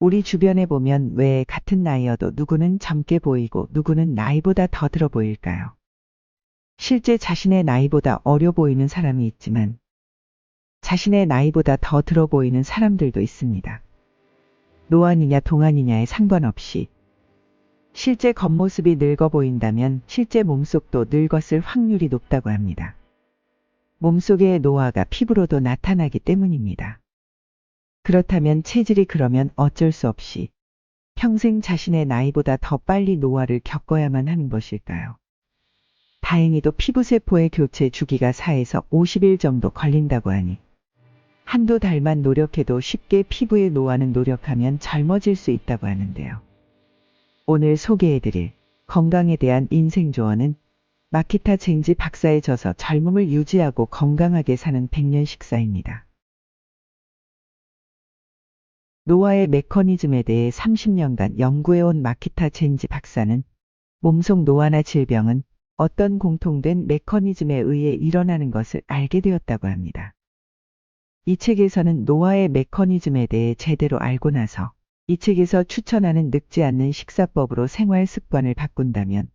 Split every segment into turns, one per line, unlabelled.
우리 주변에 보면 왜 같은 나이여도 누구는 젊게 보이고 누구는 나이보다 더 들어 보일까요? 실제 자신의 나이보다 어려 보이는 사람이 있지만 자신의 나이보다 더 들어 보이는 사람들도 있습니다. 노안이냐 동안이냐에 상관없이 실제 겉모습이 늙어 보인다면 실제 몸속도 늙었을 확률이 높다고 합니다. 몸속의 노화가 피부로도 나타나기 때문입니다. 그렇다면 체질이 그러면 어쩔 수 없이 평생 자신의 나이보다 더 빨리 노화를 겪어야만 하는 것일까요? 다행히도 피부세포의 교체 주기가 4에서 50일 정도 걸린다고 하니 한두 달만 노력해도 쉽게 피부의 노화는 노력하면 젊어질 수 있다고 하는데요. 오늘 소개해드릴 건강에 대한 인생 조언은 마키타 쟁지 박사의 저서 젊음을 유지하고 건강하게 사는 100년 식사입니다. 노화의 메커니즘에 대해 30년간 연구해온 마키타 쟁지 박사는 몸속 노화나 질병은 어떤 공통된 메커니즘에 의해 일어나는 것을 알게 되었다고 합니다. 이 책에서는 노화의 메커니즘에 대해 제대로 알고 나서 이 책에서 추천하는 늙지 않는 식사법으로 생활 습관을 바꾼다면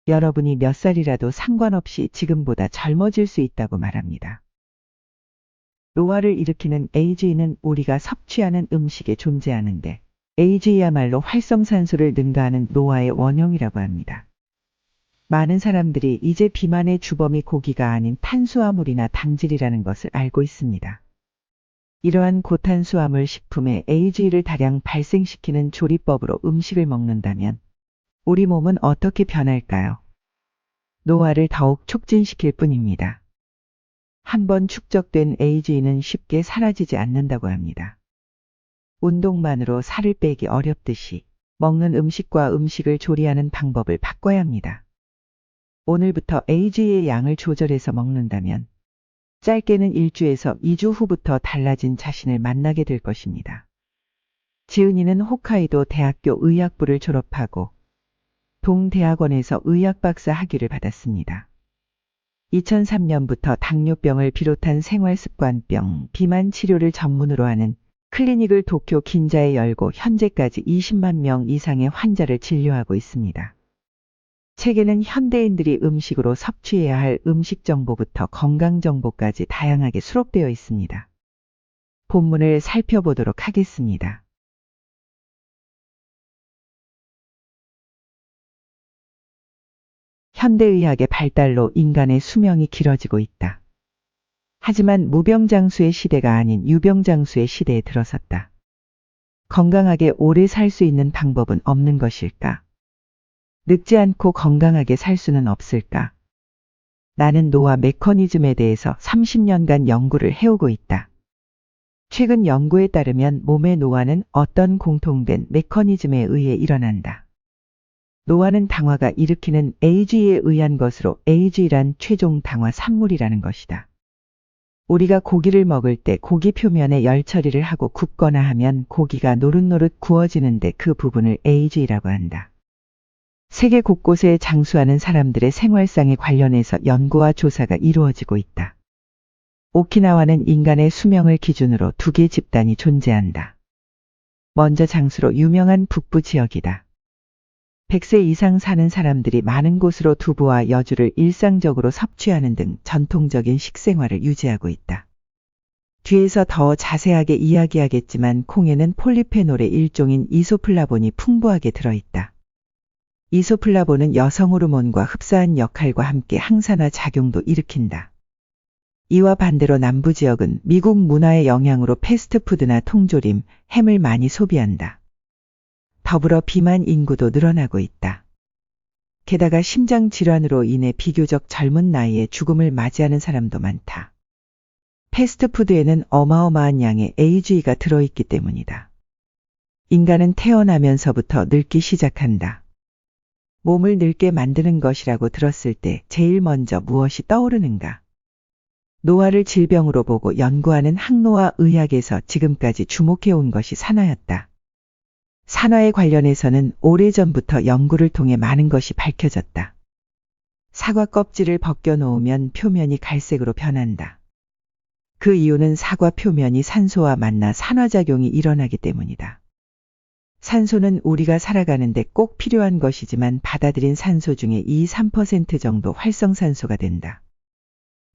여러분이 몇 살이라도 상관없이 지금보다 젊어질 수 있다고 말합니다. 노화를 일으키는 AGE는 우리가 섭취하는 음식에 존재하는데 AGE야말로 활성산소를 능가하는 노화의 원형이라고 합니다. 많은 사람들이 이제 비만의 주범이 고기가 아닌 탄수화물이나 당질이라는 것을 알고 있습니다. 이러한 고탄수화물 식품에 AGE를 다량 발생시키는 조리법으로 음식을 먹는다면 우리 몸은 어떻게 변할까요? 노화를 더욱 촉진시킬 뿐입니다. 한번 축적된 AGE는 쉽게 사라지지 않는다고 합니다. 운동만으로 살을 빼기 어렵듯이 먹는 음식과 음식을 조리하는 방법을 바꿔야 합니다. 오늘부터 AGE의 양을 조절해서 먹는다면 짧게는 1주에서 2주 후부터 달라진 자신을 만나게 될 것입니다. 지은이는 홋카이도 대학교 의학부를 졸업하고 동대학원에서 의학박사 학위를 받았습니다. 2003년부터 당뇨병을 비롯한 생활습관병, 비만 치료를 전문으로 하는 클리닉을 도쿄 긴자에 열고 현재까지 20만 명 이상의 환자를 진료하고 있습니다. 책에는 현대인들이 음식으로 섭취해야 할 음식 정보부터 건강 정보까지 다양하게 수록되어 있습니다. 본문을 살펴보도록 하겠습니다. 현대의학의 발달로 인간의 수명이 길어지고 있다. 하지만 무병장수의 시대가 아닌 유병장수의 시대에 들어섰다. 건강하게 오래 살 수 있는 방법은 없는 것일까? 늙지 않고 건강하게 살 수는 없을까? 나는 노화 메커니즘에 대해서 30년간 연구를 해오고 있다. 최근 연구에 따르면 몸의 노화는 어떤 공통된 메커니즘에 의해 일어난다. 노화는 당화가 일으키는 AGE에 의한 것으로 AGE란 최종 당화 산물이라는 것이다. 우리가 고기를 먹을 때 고기 표면에 열 처리를 하고 굽거나 하면 고기가 노릇노릇 구워지는데 그 부분을 AGE라고 한다. 세계 곳곳에 장수하는 사람들의 생활상에 관련해서 연구와 조사가 이루어지고 있다. 오키나와는 인간의 수명을 기준으로 2개 집단이 존재한다. 먼저 장수로 유명한 북부 지역이다. 100세 이상 사는 사람들이 많은 곳으로 두부와 여주를 일상적으로 섭취하는 등 전통적인 식생활을 유지하고 있다. 뒤에서 더 자세하게 이야기하겠지만 콩에는 폴리페놀의 일종인 이소플라본이 풍부하게 들어있다. 이소플라본은 여성 호르몬과 흡사한 역할과 함께 항산화 작용도 일으킨다. 이와 반대로 남부 지역은 미국 문화의 영향으로 패스트푸드나 통조림, 햄을 많이 소비한다. 더불어 비만 인구도 늘어나고 있다. 게다가 심장 질환으로 인해 비교적 젊은 나이에 죽음을 맞이하는 사람도 많다. 패스트푸드에는 어마어마한 양의 AGE가 들어있기 때문이다. 인간은 태어나면서부터 늙기 시작한다. 몸을 늙게 만드는 것이라고 들었을 때 제일 먼저 무엇이 떠오르는가? 노화를 질병으로 보고 연구하는 항노화 의학에서 지금까지 주목해온 것이 산화였다. 산화에 관련해서는 오래전부터 연구를 통해 많은 것이 밝혀졌다. 사과 껍질을 벗겨놓으면 표면이 갈색으로 변한다. 그 이유는 사과 표면이 산소와 만나 산화작용이 일어나기 때문이다. 산소는 우리가 살아가는데 꼭 필요한 것이지만 받아들인 산소 중에 2~3% 정도 활성산소가 된다.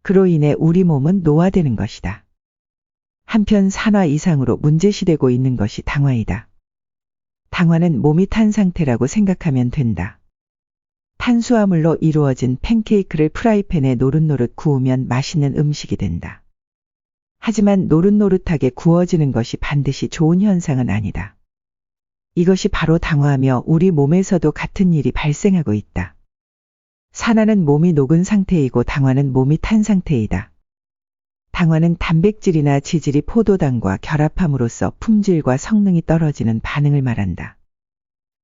그로 인해 우리 몸은 노화되는 것이다. 한편 산화 이상으로 문제시되고 있는 것이 당화이다. 당화는 몸이 탄 상태라고 생각하면 된다. 탄수화물로 이루어진 팬케이크를 프라이팬에 노릇노릇 구우면 맛있는 음식이 된다. 하지만 노릇노릇하게 구워지는 것이 반드시 좋은 현상은 아니다. 이것이 바로 당화하며 우리 몸에서도 같은 일이 발생하고 있다. 산화는 몸이 녹은 상태이고 당화는 몸이 탄 상태이다. 당화는 단백질이나 지질이 포도당과 결합함으로써 품질과 성능이 떨어지는 반응을 말한다.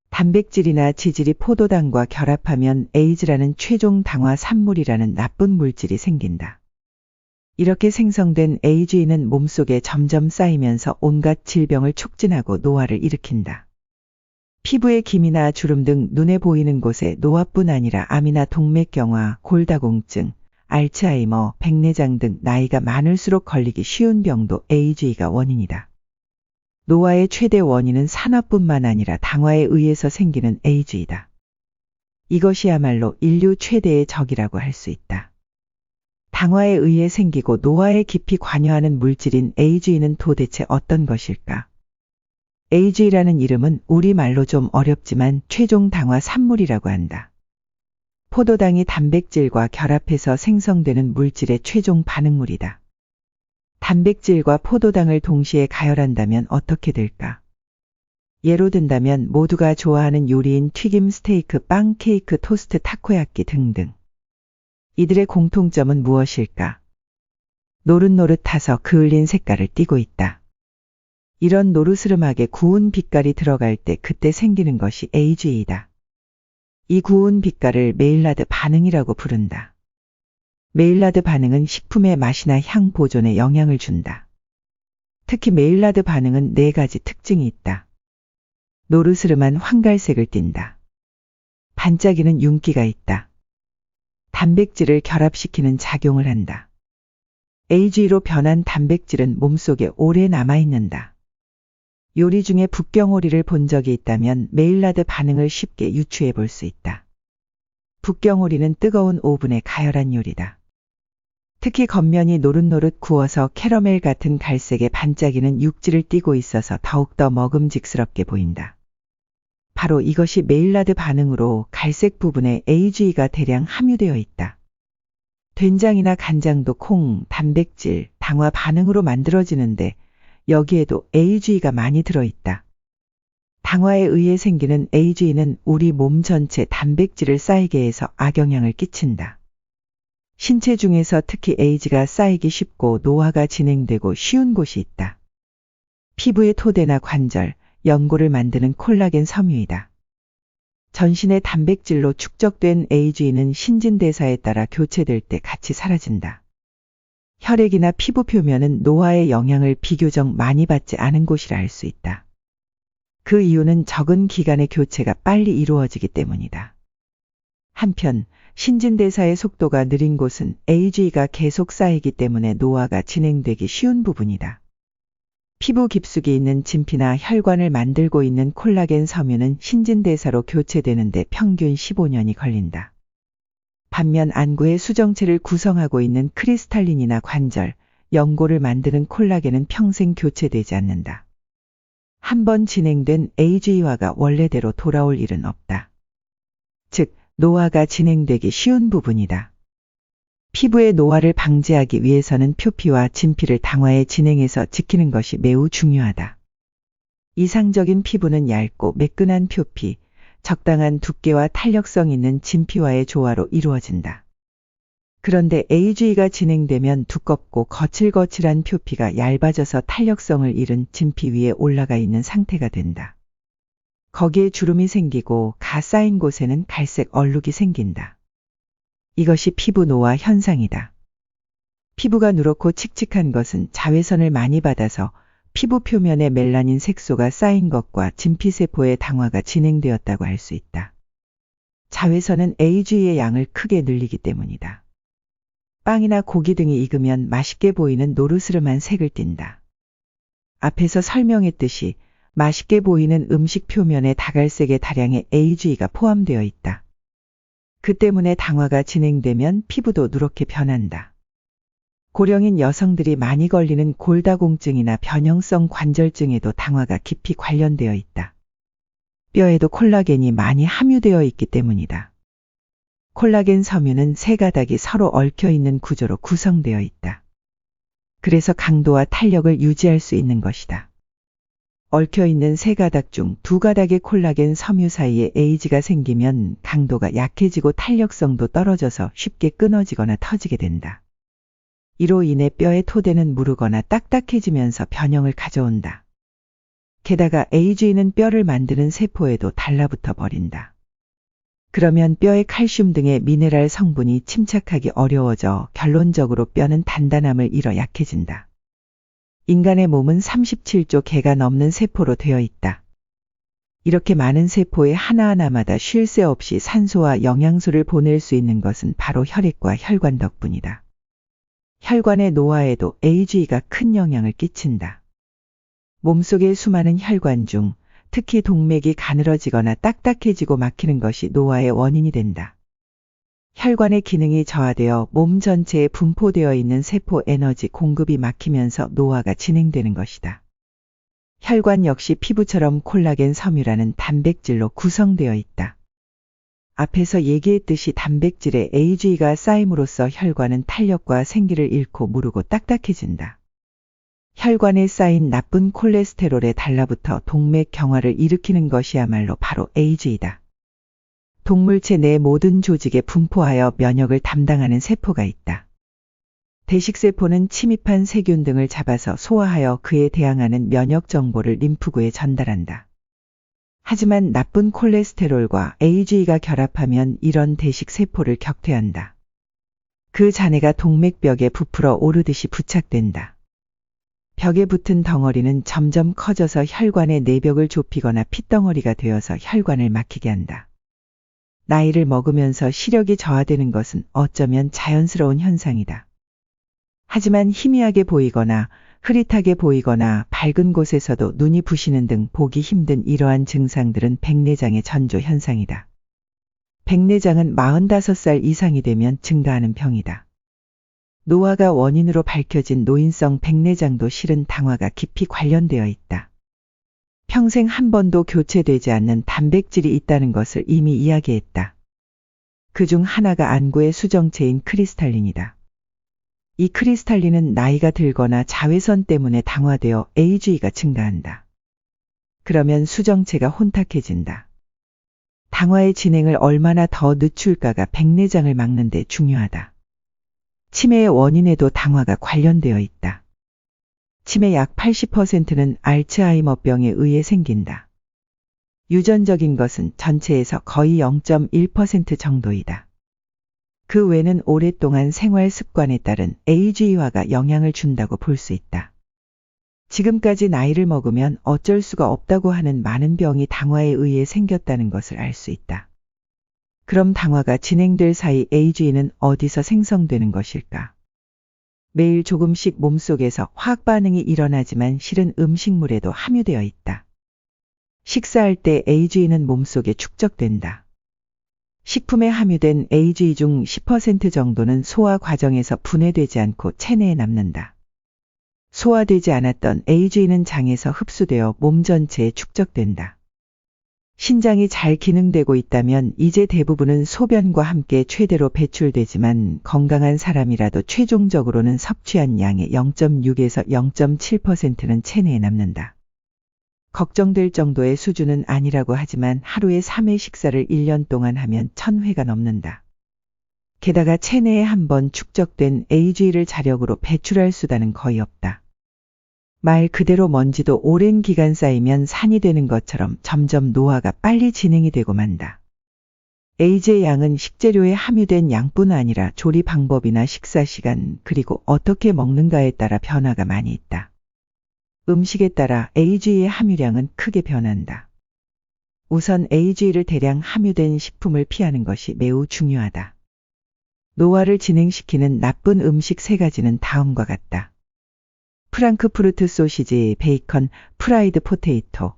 단백질이나 지질이 포도당과 결합하면 에이즈라는 최종 당화 산물이라는 나쁜 물질이 생긴다. 이렇게 생성된 AGE는 몸속에 점점 쌓이면서 온갖 질병을 촉진하고 노화를 일으킨다. 피부의 기미나 주름 등 눈에 보이는 곳에 노화뿐 아니라 암이나 동맥경화, 골다공증, 알츠하이머, 백내장 등 나이가 많을수록 걸리기 쉬운 병도 AGE가 원인이다. 노화의 최대 원인은 산화뿐만 아니라 당화에 의해서 생기는 AGE이다. 이것이야말로 인류 최대의 적이라고 할 수 있다. 당화에 의해 생기고 노화에 깊이 관여하는 물질인 AGE는 도대체 어떤 것일까? AGE라는 이름은 우리말로 좀 어렵지만 최종 당화 산물이라고 한다. 포도당이 단백질과 결합해서 생성되는 물질의 최종 반응물이다. 단백질과 포도당을 동시에 가열한다면 어떻게 될까? 예로 든다면 모두가 좋아하는 요리인 튀김, 스테이크, 빵, 케이크, 토스트, 타코야끼 등등. 이들의 공통점은 무엇일까? 노릇노릇해서 그을린 색깔을 띠고 있다. 이런 노르스름하게 구운 빛깔이 들어갈 때 그때 생기는 것이 AGE이다. 이 구운 빛깔을 메일라드 반응이라고 부른다. 메일라드 반응은 식품의 맛이나 향 보존에 영향을 준다. 특히 메일라드 반응은 4가지 특징이 있다. 노르스름한 황갈색을 띈다. 반짝이는 윤기가 있다. 단백질을 결합시키는 작용을 한다. AGE로 변한 단백질은 몸속에 오래 남아있는다. 요리 중에 북경오리를 본 적이 있다면 메일라드 반응을 쉽게 유추해 볼 수 있다. 북경오리는 뜨거운 오븐에 가열한 요리다. 특히 겉면이 노릇노릇 구워서 캐러멜 같은 갈색의 반짝이는 육질을 띠고 있어서 더욱더 먹음직스럽게 보인다. 바로 이것이 메일라드 반응으로 갈색 부분에 AGE가 대량 함유되어 있다. 된장이나 간장도 콩, 단백질, 당화 반응으로 만들어지는데 여기에도 AGE가 많이 들어있다. 당화에 의해 생기는 AGE는 우리 몸 전체 단백질을 쌓이게 해서 악영향을 끼친다. 신체 중에서 특히 AGE가 쌓이기 쉽고 노화가 진행되고 쉬운 곳이 있다. 피부의 토대나 관절, 연골을 만드는 콜라겐 섬유이다. 전신의 단백질로 축적된 AGE는 신진대사에 따라 교체될 때 같이 사라진다. 혈액이나 피부 표면은 노화의 영향을 비교적 많이 받지 않은 곳이라 할 수 있다. 그 이유는 적은 기간의 교체가 빨리 이루어지기 때문이다. 한편 신진대사의 속도가 느린 곳은 AGE가 계속 쌓이기 때문에 노화가 진행되기 쉬운 부분이다. 피부 깊숙이 있는 진피나 혈관을 만들고 있는 콜라겐 섬유는 신진대사로 교체되는데 평균 15년이 걸린다. 반면 안구의 수정체를 구성하고 있는 크리스탈린이나 관절, 연골을 만드는 콜라겐은 평생 교체되지 않는다. 한번 진행된 AGE화가 원래대로 돌아올 일은 없다. 즉, 노화가 진행되기 쉬운 부분이다. 피부의 노화를 방지하기 위해서는 표피와 진피를 당화에 진행해서 지키는 것이 매우 중요하다. 이상적인 피부는 얇고 매끈한 표피, 적당한 두께와 탄력성 있는 진피와의 조화로 이루어진다. 그런데 AGE가 진행되면 두껍고 거칠거칠한 표피가 얇아져서 탄력성을 잃은 진피 위에 올라가 있는 상태가 된다. 거기에 주름이 생기고 가 쌓인 곳에는 갈색 얼룩이 생긴다. 이것이 피부 노화 현상이다. 피부가 누렇고 칙칙한 것은 자외선을 많이 받아서 피부 표면에 멜라닌 색소가 쌓인 것과 진피세포의 당화가 진행되었다고 할 수 있다. 자외선은 AGE의 양을 크게 늘리기 때문이다. 빵이나 고기 등이 익으면 맛있게 보이는 노르스름한 색을 띈다. 앞에서 설명했듯이 맛있게 보이는 음식 표면에 다갈색의 다량의 AGE가 포함되어 있다. 그 때문에 당화가 진행되면 피부도 누렇게 변한다. 고령인 여성들이 많이 걸리는 골다공증이나 변형성 관절증에도 당화가 깊이 관련되어 있다. 뼈에도 콜라겐이 많이 함유되어 있기 때문이다. 콜라겐 섬유는 세 가닥이 서로 얽혀 있는 구조로 구성되어 있다. 그래서 강도와 탄력을 유지할 수 있는 것이다. 얽혀 있는 세 가닥 중 두 가닥의 콜라겐 섬유 사이에 에이지가 생기면 강도가 약해지고 탄력성도 떨어져서 쉽게 끊어지거나 터지게 된다. 이로 인해 뼈의 토대는 무르거나 딱딱해지면서 변형을 가져온다. 게다가 AGE는 뼈를 만드는 세포에도 달라붙어 버린다. 그러면 뼈의 칼슘 등의 미네랄 성분이 침착하기 어려워져 결론적으로 뼈는 단단함을 잃어 약해진다. 인간의 몸은 37조 개가 넘는 세포로 되어 있다. 이렇게 많은 세포의 하나하나마다 쉴 새 없이 산소와 영양소를 보낼 수 있는 것은 바로 혈액과 혈관 덕분이다. 혈관의 노화에도 AGE가 큰 영향을 끼친다. 몸속의 수많은 혈관 중 특히 동맥이 가늘어지거나 딱딱해지고 막히는 것이 노화의 원인이 된다. 혈관의 기능이 저하되어 몸 전체에 분포되어 있는 세포 에너지 공급이 막히면서 노화가 진행되는 것이다. 혈관 역시 피부처럼 콜라겐 섬유라는 단백질로 구성되어 있다. 앞에서 얘기했듯이 단백질에 AGE가 쌓임으로써 혈관은 탄력과 생기를 잃고 무르고 딱딱해진다. 혈관에 쌓인 나쁜 콜레스테롤에 달라붙어 동맥 경화를 일으키는 것이야말로 바로 AGE다. 동물체 내 모든 조직에 분포하여 면역을 담당하는 세포가 있다. 대식세포는 침입한 세균 등을 잡아서 소화하여 그에 대항하는 면역 정보를 림프구에 전달한다. 하지만 나쁜 콜레스테롤과 AGE가 결합하면 이런 대식세포를 격퇴한다. 그 잔해가 동맥벽에 부풀어 오르듯이 부착된다. 벽에 붙은 덩어리는 점점 커져서 혈관의 내벽을 좁히거나 핏덩어리가 되어서 혈관을 막히게 한다. 나이를 먹으면서 시력이 저하되는 것은 어쩌면 자연스러운 현상이다. 하지만 희미하게 보이거나 흐릿하게 보이거나 밝은 곳에서도 눈이 부시는 등 보기 힘든 이러한 증상들은 백내장의 전조 현상이다. 백내장은 45살 이상이 되면 증가하는 병이다. 노화가 원인으로 밝혀진 노인성 백내장도 실은 당화가 깊이 관련되어 있다. 평생 한 번도 교체되지 않는 단백질이 있다는 것을 이미 이야기했다. 그중 하나가 안구의 수정체인 크리스탈린이다. 이 크리스탈린은 나이가 들거나 자외선 때문에 당화되어 AGE가 증가한다. 그러면 수정체가 혼탁해진다. 당화의 진행을 얼마나 더 늦출까가 백내장을 막는 데 중요하다. 치매의 원인에도 당화가 관련되어 있다. 치매 약 80%는 알츠하이머병에 의해 생긴다. 유전적인 것은 전체에서 거의 0.1% 정도이다. 그 외는 오랫동안 생활 습관에 따른 AGE화가 영향을 준다고 볼 수 있다. 지금까지 나이를 먹으면 어쩔 수가 없다고 하는 많은 병이 당화에 의해 생겼다는 것을 알 수 있다. 그럼 당화가 진행될 사이 AGE는 어디서 생성되는 것일까? 매일 조금씩 몸속에서 화학 반응이 일어나지만 실은 음식물에도 함유되어 있다. 식사할 때 AGE는 몸속에 축적된다. 식품에 함유된 AGE 중 10% 정도는 소화 과정에서 분해되지 않고 체내에 남는다. 소화되지 않았던 AGE는 장에서 흡수되어 몸 전체에 축적된다. 신장이 잘 기능되고 있다면 이제 대부분은 소변과 함께 최대로 배출되지만 건강한 사람이라도 최종적으로는 섭취한 양의 0.6에서 0.7%는 체내에 남는다. 걱정될 정도의 수준은 아니라고 하지만 하루에 3회 식사를 1년 동안 하면 1000회가 넘는다. 게다가 체내에 한 번 축적된 AGE를 자력으로 배출할 수단은 거의 없다. 말 그대로 먼지도 오랜 기간 쌓이면 산이 되는 것처럼 점점 노화가 빨리 진행이 되고 만다. AGE의 양은 식재료에 함유된 양뿐 아니라 조리 방법이나 식사 시간 그리고 어떻게 먹는가에 따라 변화가 많이 있다. 음식에 따라 AGE의 함유량은 크게 변한다. 우선 AGE를 대량 함유된 식품을 피하는 것이 매우 중요하다. 노화를 진행시키는 나쁜 음식 3가지는 다음과 같다. 프랑크푸르트 소시지, 베이컨, 프라이드 포테이토,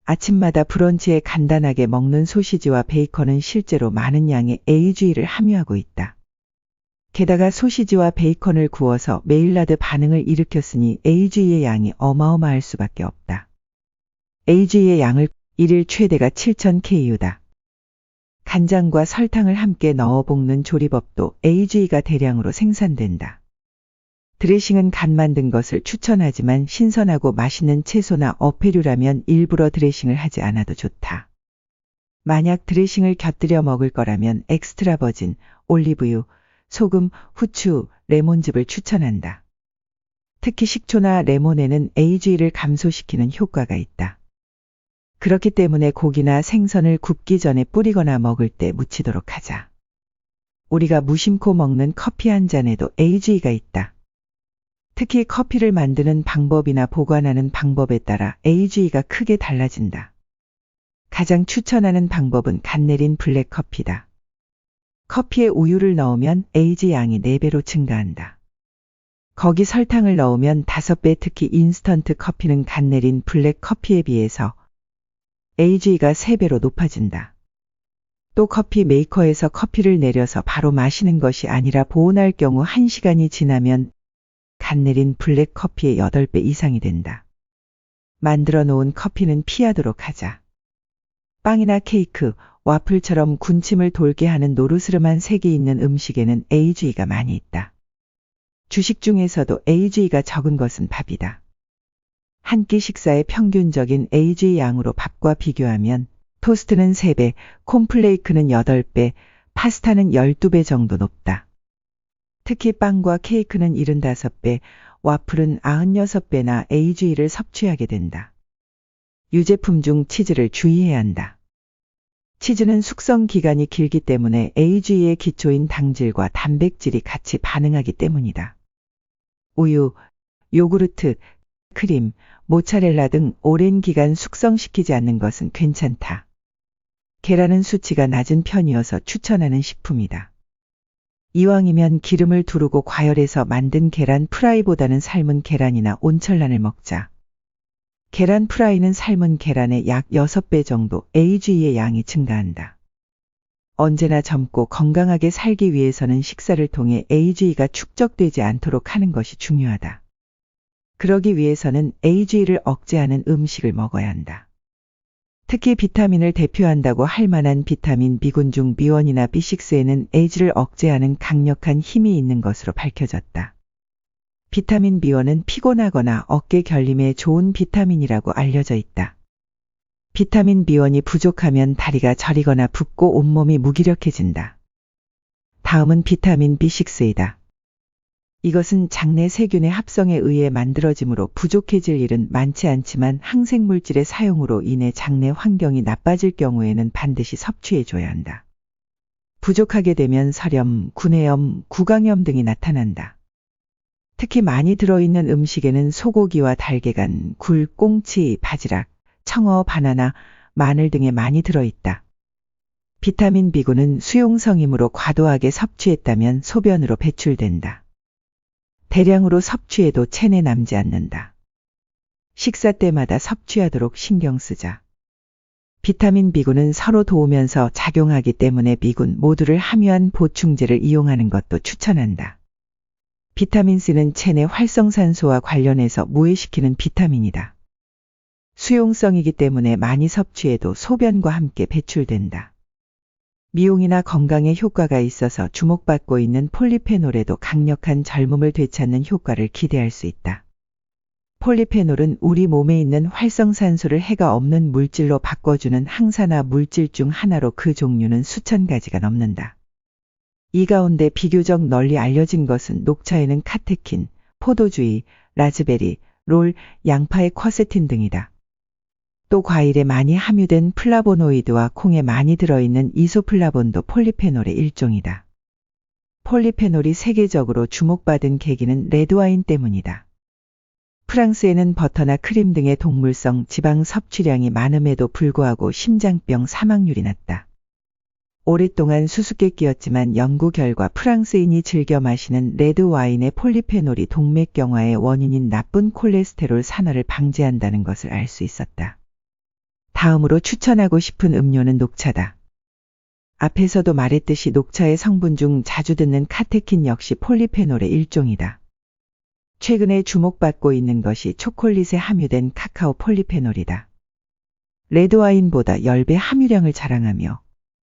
아침마다 브런치에 간단하게 먹는 소시지와 베이컨은 실제로 많은 양의 AGE를 함유하고 있다. 게다가 소시지와 베이컨을 구워서 메일라드 반응을 일으켰으니 AGE의 양이 어마어마할 수밖에 없다. AGE의 양을 일일 최대가 7000KU다. 간장과 설탕을 함께 넣어 볶는 조리법도 AGE가 대량으로 생산된다. 드레싱은 간 만든 것을 추천하지만 신선하고 맛있는 채소나 어패류라면 일부러 드레싱을 하지 않아도 좋다. 만약 드레싱을 곁들여 먹을 거라면 엑스트라 버진, 올리브유, 소금, 후추, 레몬즙을 추천한다. 특히 식초나 레몬에는 AGE를 감소시키는 효과가 있다. 그렇기 때문에 고기나 생선을 굽기 전에 뿌리거나 먹을 때 묻히도록 하자. 우리가 무심코 먹는 커피 한 잔에도 AGE가 있다. 특히 커피를 만드는 방법이나 보관하는 방법에 따라 AGE가 크게 달라진다. 가장 추천하는 방법은 갓 내린 블랙 커피다. 커피에 우유를 넣으면 AGE 양이 4배로 증가한다. 거기 설탕을 넣으면 5배, 특히 인스턴트 커피는 갓 내린 블랙 커피에 비해서 AGE가 3배로 높아진다. 또 커피 메이커에서 커피를 내려서 바로 마시는 것이 아니라 보온할 경우 1시간이 지나면 갓 내린 블랙 커피의 8배 이상이 된다. 만들어 놓은 커피는 피하도록 하자. 빵이나 케이크, 와플처럼 군침을 돌게 하는 노르스름한 색이 있는 음식에는 AGE가 많이 있다. 주식 중에서도 AGE가 적은 것은 밥이다. 한 끼 식사의 평균적인 AGE 양으로 밥과 비교하면 토스트는 3배, 콘플레이크는 8배, 파스타는 12배 정도 높다. 특히 빵과 케이크는 75배, 와플은 96배나 AGE를 섭취하게 된다. 유제품 중 치즈를 주의해야 한다. 치즈는 숙성 기간이 길기 때문에 AGE의 기초인 당질과 단백질이 같이 반응하기 때문이다. 우유, 요구르트, 크림, 모차렐라 등 오랜 기간 숙성시키지 않는 것은 괜찮다. 계란은 수치가 낮은 편이어서 추천하는 식품이다. 이왕이면 기름을 두르고 과열해서 만든 계란 프라이보다는 삶은 계란이나 온철란을 먹자. 계란 프라이는 삶은 계란의 약 6배 정도 AGE의 양이 증가한다. 언제나 젊고 건강하게 살기 위해서는 식사를 통해 AGE가 축적되지 않도록 하는 것이 중요하다. 그러기 위해서는 AGE를 억제하는 음식을 먹어야 한다. 특히 비타민을 대표한다고 할 만한 비타민 B군 중 B1이나 B6에는 AGE를 억제하는 강력한 힘이 있는 것으로 밝혀졌다. 비타민 B1은 피곤하거나 어깨 결림에 좋은 비타민이라고 알려져 있다. 비타민 B1이 부족하면 다리가 저리거나 붓고 온몸이 무기력해진다. 다음은 비타민 B6이다. 이것은 장내 세균의 합성에 의해 만들어지므로 부족해질 일은 많지 않지만 항생물질의 사용으로 인해 장내 환경이 나빠질 경우에는 반드시 섭취해줘야 한다. 부족하게 되면 설염, 구내염, 구강염 등이 나타난다. 특히 많이 들어있는 음식에는 소고기와 달걀간, 굴, 꽁치, 바지락, 청어, 바나나, 마늘 등에 많이 들어있다. 비타민 B군은 수용성이므로 과도하게 섭취했다면 소변으로 배출된다. 대량으로 섭취해도 체내 남지 않는다. 식사 때마다 섭취하도록 신경 쓰자. 비타민 B군은 서로 도우면서 작용하기 때문에 B군 모두를 함유한 보충제를 이용하는 것도 추천한다. 비타민 C는 체내 활성산소와 관련해서 무해시키는 비타민이다. 수용성이기 때문에 많이 섭취해도 소변과 함께 배출된다. 미용이나 건강에 효과가 있어서 주목받고 있는 폴리페놀에도 강력한 젊음을 되찾는 효과를 기대할 수 있다. 폴리페놀은 우리 몸에 있는 활성산소를 해가 없는 물질로 바꿔주는 항산화 물질 중 하나로 그 종류는 수천 가지가 넘는다. 이 가운데 비교적 널리 알려진 것은 녹차에는 카테킨, 포도주의, 라즈베리, 롤, 양파의 쿼세틴 등이다. 또 과일에 많이 함유된 플라보노이드와 콩에 많이 들어있는 이소플라본도 폴리페놀의 일종이다. 폴리페놀이 세계적으로 주목받은 계기는 레드와인 때문이다. 프랑스에는 버터나 크림 등의 동물성 지방 섭취량이 많음에도 불구하고 심장병 사망률이 낮다. 오랫동안 수수께끼였지만 연구 결과 프랑스인이 즐겨 마시는 레드와인의 폴리페놀이 동맥경화의 원인인 나쁜 콜레스테롤 산화를 방지한다는 것을 알 수 있었다. 다음으로 추천하고 싶은 음료는 녹차다. 앞에서도 말했듯이 녹차의 성분 중 자주 듣는 카테킨 역시 폴리페놀의 일종이다. 최근에 주목받고 있는 것이 초콜릿에 함유된 카카오 폴리페놀이다. 레드와인보다 10배 함유량을 자랑하며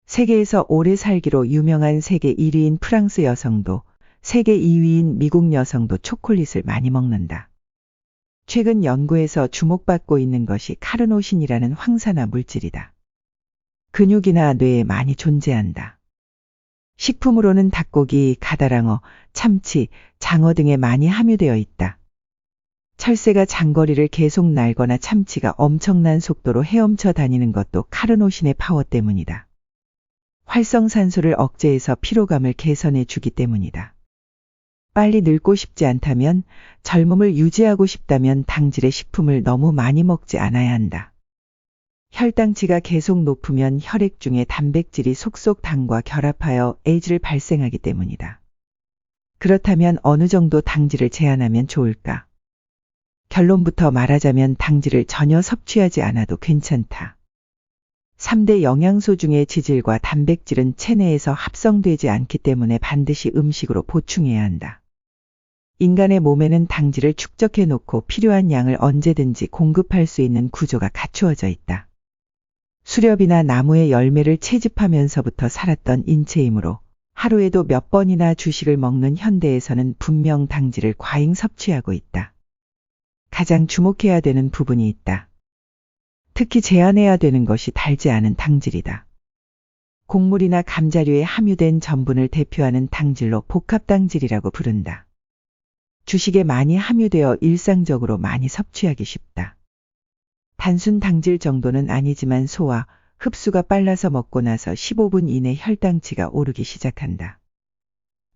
세계에서 오래 살기로 유명한 세계 1위인 프랑스 여성도 세계 2위인 미국 여성도 초콜릿을 많이 먹는다. 최근 연구에서 주목받고 있는 것이 카르노신이라는 황산화 물질이다. 근육이나 뇌에 많이 존재한다. 식품으로는 닭고기, 가다랑어, 참치, 장어 등에 많이 함유되어 있다. 철새가 장거리를 계속 날거나 참치가 엄청난 속도로 헤엄쳐 다니는 것도 카르노신의 파워 때문이다. 활성산소를 억제해서 피로감을 개선해 주기 때문이다. 빨리 늙고 싶지 않다면, 젊음을 유지하고 싶다면 당질의 식품을 너무 많이 먹지 않아야 한다. 혈당치가 계속 높으면 혈액 중에 단백질이 속속 당과 결합하여 에이즈를 발생하기 때문이다. 그렇다면 어느 정도 당질을 제한하면 좋을까? 결론부터 말하자면 당질을 전혀 섭취하지 않아도 괜찮다. 3대 영양소 중에 지질과 단백질은 체내에서 합성되지 않기 때문에 반드시 음식으로 보충해야 한다. 인간의 몸에는 당질을 축적해 놓고 필요한 양을 언제든지 공급할 수 있는 구조가 갖추어져 있다. 수렵이나 나무의 열매를 채집하면서부터 살았던 인체이므로 하루에도 몇 번이나 주식을 먹는 현대에서는 분명 당질을 과잉 섭취하고 있다. 가장 주목해야 되는 부분이 있다. 특히 제한해야 되는 것이 달지 않은 당질이다. 곡물이나 감자류에 함유된 전분을 대표하는 당질로 복합당질이라고 부른다. 주식에 많이 함유되어 일상적으로 많이 섭취하기 쉽다. 단순 당질 정도는 아니지만 소화, 흡수가 빨라서 먹고 나서 15분 이내 혈당치가 오르기 시작한다.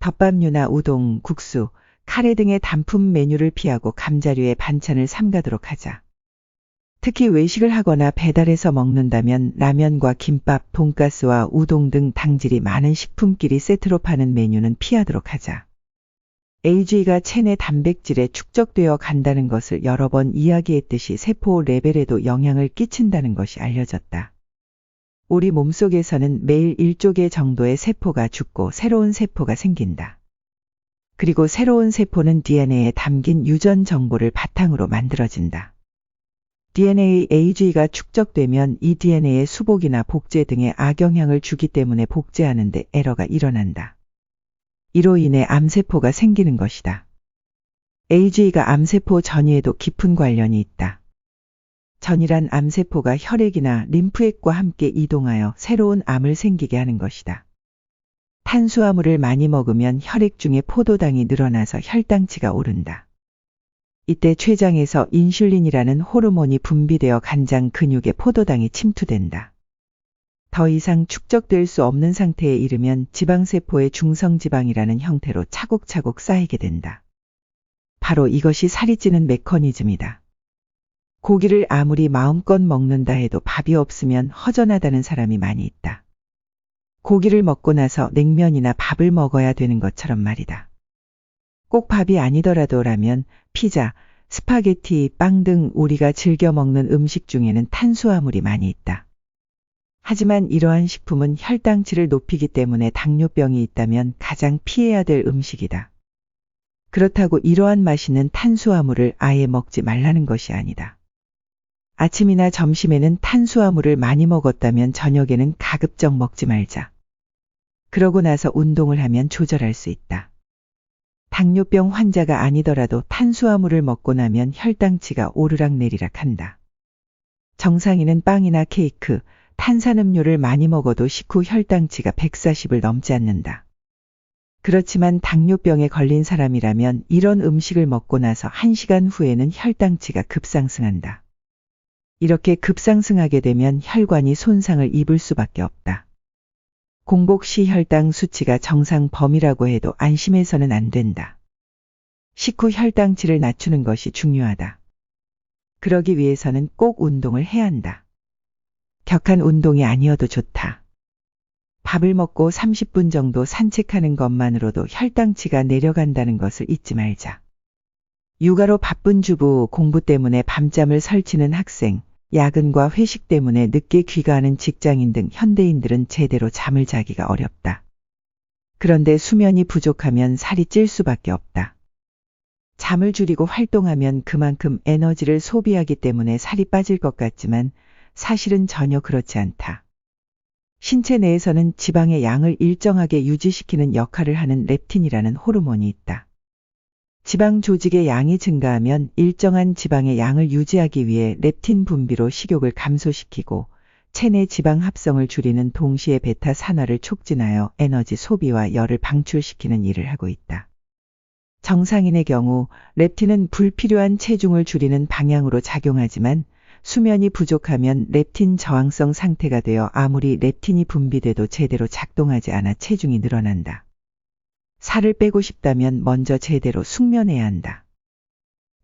덮밥류나 우동, 국수, 카레 등의 단품 메뉴를 피하고 감자류의 반찬을 삼가도록 하자. 특히 외식을 하거나 배달해서 먹는다면 라면과 김밥, 돈가스와 우동 등 당질이 많은 식품끼리 세트로 파는 메뉴는 피하도록 하자. AG가 체내 단백질에 축적되어 간다는 것을 여러 번 이야기했듯이 세포 레벨에도 영향을 끼친다는 것이 알려졌다. 우리 몸속에서는 매일 1조 개 정도의 세포가 죽고 새로운 세포가 생긴다. 그리고 새로운 세포는 DNA에 담긴 유전 정보를 바탕으로 만들어진다. DNA AG가 축적되면 이 DNA의 수복이나 복제 등의 악영향을 주기 때문에 복제하는 데 에러가 일어난다. 이로 인해 암세포가 생기는 것이다. AG가 암세포 전이에도 깊은 관련이 있다. 전이란 암세포가 혈액이나 림프액과 함께 이동하여 새로운 암을 생기게 하는 것이다. 탄수화물을 많이 먹으면 혈액 중에 포도당이 늘어나서 혈당치가 오른다. 이때 췌장에서 인슐린이라는 호르몬이 분비되어 간장 근육에 포도당이 침투된다. 더 이상 축적될 수 없는 상태에 이르면 지방세포의 중성지방이라는 형태로 차곡차곡 쌓이게 된다. 바로 이것이 살이 찌는 메커니즘이다. 고기를 아무리 마음껏 먹는다 해도 밥이 없으면 허전하다는 사람이 많이 있다. 고기를 먹고 나서 냉면이나 밥을 먹어야 되는 것처럼 말이다. 꼭 밥이 아니더라도 라면, 피자, 스파게티, 빵 등 우리가 즐겨 먹는 음식 중에는 탄수화물이 많이 있다. 하지만 이러한 식품은 혈당치를 높이기 때문에 당뇨병이 있다면 가장 피해야 될 음식이다. 그렇다고 이러한 맛있는 탄수화물을 아예 먹지 말라는 것이 아니다. 아침이나 점심에는 탄수화물을 많이 먹었다면 저녁에는 가급적 먹지 말자. 그러고 나서 운동을 하면 조절할 수 있다. 당뇨병 환자가 아니더라도 탄수화물을 먹고 나면 혈당치가 오르락내리락 한다. 정상인은 빵이나 케이크, 탄산음료를 많이 먹어도 식후 혈당치가 140을 넘지 않는다. 그렇지만 당뇨병에 걸린 사람이라면 이런 음식을 먹고 나서 1시간 후에는 혈당치가 급상승한다. 이렇게 급상승하게 되면 혈관이 손상을 입을 수밖에 없다. 공복 시 혈당 수치가 정상 범위라고 해도 안심해서는 안 된다. 식후 혈당치를 낮추는 것이 중요하다. 그러기 위해서는 꼭 운동을 해야 한다. 격한 운동이 아니어도 좋다. 밥을 먹고 30분 정도 산책하는 것만으로도 혈당치가 내려간다는 것을 잊지 말자. 육아로 바쁜 주부, 공부 때문에 밤잠을 설치는 학생, 야근과 회식 때문에 늦게 귀가하는 직장인 등 현대인들은 제대로 잠을 자기가 어렵다. 그런데 수면이 부족하면 살이 찔 수밖에 없다. 잠을 줄이고 활동하면 그만큼 에너지를 소비하기 때문에 살이 빠질 것 같지만 사실은 전혀 그렇지 않다. 신체 내에서는 지방의 양을 일정하게 유지시키는 역할을 하는 렙틴이라는 호르몬이 있다. 지방 조직의 양이 증가하면 일정한 지방의 양을 유지하기 위해 렙틴 분비로 식욕을 감소시키고 체내 지방 합성을 줄이는 동시에 베타 산화를 촉진하여 에너지 소비와 열을 방출시키는 일을 하고 있다. 정상인의 경우 렙틴은 불필요한 체중을 줄이는 방향으로 작용하지만 수면이 부족하면 렙틴 저항성 상태가 되어 아무리 렙틴이 분비돼도 제대로 작동하지 않아 체중이 늘어난다. 살을 빼고 싶다면 먼저 제대로 숙면해야 한다.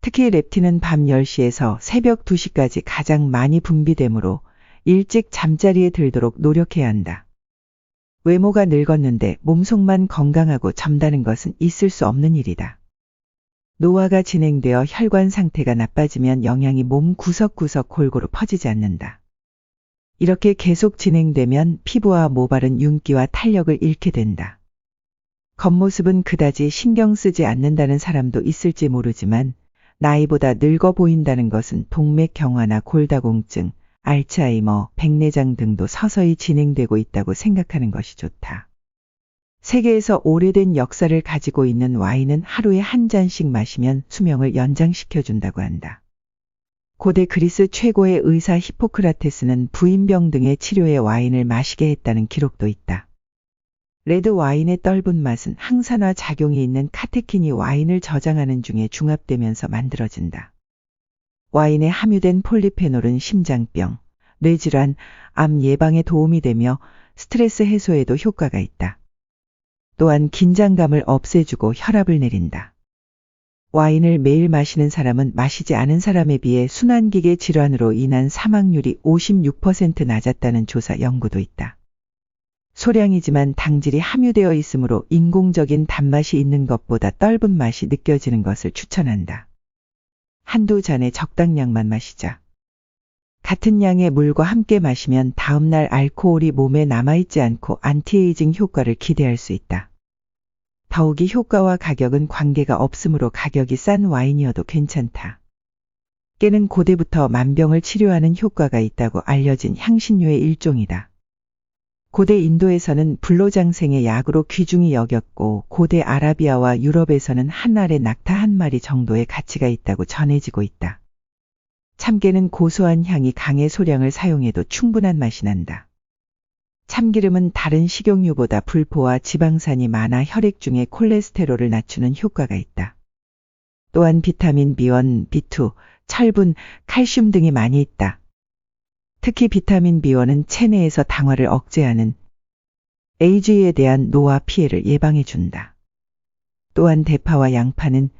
특히 렙틴은 밤 10시에서 새벽 2시까지 가장 많이 분비되므로 일찍 잠자리에 들도록 노력해야 한다. 외모가 늙었는데 몸속만 건강하고 젊다는 것은 있을 수 없는 일이다. 노화가 진행되어 혈관 상태가 나빠지면 영양이 몸 구석구석 골고루 퍼지지 않는다. 이렇게 계속 진행되면 피부와 모발은 윤기와 탄력을 잃게 된다. 겉모습은 그다지 신경 쓰지 않는다는 사람도 있을지 모르지만 나이보다 늙어 보인다는 것은 동맥경화나 골다공증, 알츠하이머, 백내장 등도 서서히 진행되고 있다고 생각하는 것이 좋다. 세계에서 오래된 역사를 가지고 있는 와인은 하루에 한 잔씩 마시면 수명을 연장시켜준다고 한다. 고대 그리스 최고의 의사 히포크라테스는 부인병 등의 치료에 와인을 마시게 했다는 기록도 있다. 레드 와인의 떫은 맛은 항산화 작용이 있는 카테킨이 와인을 저장하는 중에 중합되면서 만들어진다. 와인에 함유된 폴리페놀은 심장병, 뇌질환, 암 예방에 도움이 되며 스트레스 해소에도 효과가 있다. 또한 긴장감을 없애주고 혈압을 내린다. 와인을 매일 마시는 사람은 마시지 않은 사람에 비해 순환기계 질환으로 인한 사망률이 56% 낮았다는 조사 연구도 있다. 소량이지만 당질이 함유되어 있으므로 인공적인 단맛이 있는 것보다 떫은 맛이 느껴지는 것을 추천한다. 한두 잔에 적당량만 마시자. 같은 양의 물과 함께 마시면 다음날 알코올이 몸에 남아있지 않고 안티에이징 효과를 기대할 수 있다. 더욱이 효과와 가격은 관계가 없으므로 가격이 싼 와인이어도 괜찮다. 깨는 고대부터 만병을 치료하는 효과가 있다고 알려진 향신료의 일종이다. 고대 인도에서는 불로장생의 약으로 귀중히 여겼고 고대 아라비아와 유럽에서는 한 알에 낙타 한 마리 정도의 가치가 있다고 전해지고 있다. 참깨는 고소한 향이 강해 소량을 사용해도 충분한 맛이 난다. 참기름은 다른 식용유보다 불포와 지방산이 많아 혈액 중의 콜레스테롤을 낮추는 효과가 있다. 또한 비타민 B1, B2, 철분, 칼슘 등이 많이 있다. 특히 비타민 B1은 체내에서 당화를 억제하는 AG에 대한 노화 피해를 예방해준다. 또한 대파와 양파는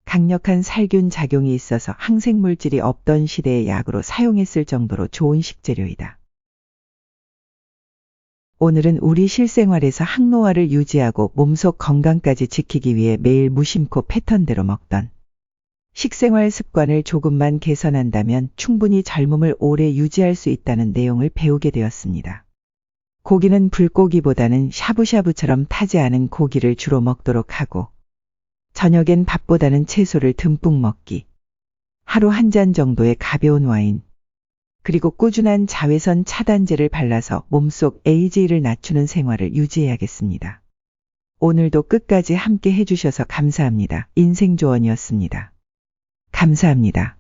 강력한 살균 작용이 있어서 항생물질이 없던 시대의 약으로 사용했을 정도로 좋은 식재료이다. 오늘은 우리 실생활에서 항노화를 유지하고 몸속 건강까지 지키기 위해 매일 무심코 패턴대로 먹던 식생활 습관을 조금만 개선한다면 충분히 젊음을 오래 유지할 수 있다는 내용을 배우게 되었습니다. 고기는 불고기보다는 샤브샤브처럼 타지 않은 고기를 주로 먹도록 하고 저녁엔 밥보다는 채소를 듬뿍 먹기, 하루 한 잔 정도의 가벼운 와인, 그리고 꾸준한 자외선 차단제를 발라서 몸속 AG를 낮추는 생활을 유지해야겠습니다. 오늘도 끝까지 함께 해주셔서 감사합니다. 인생조언이었습니다. 감사합니다.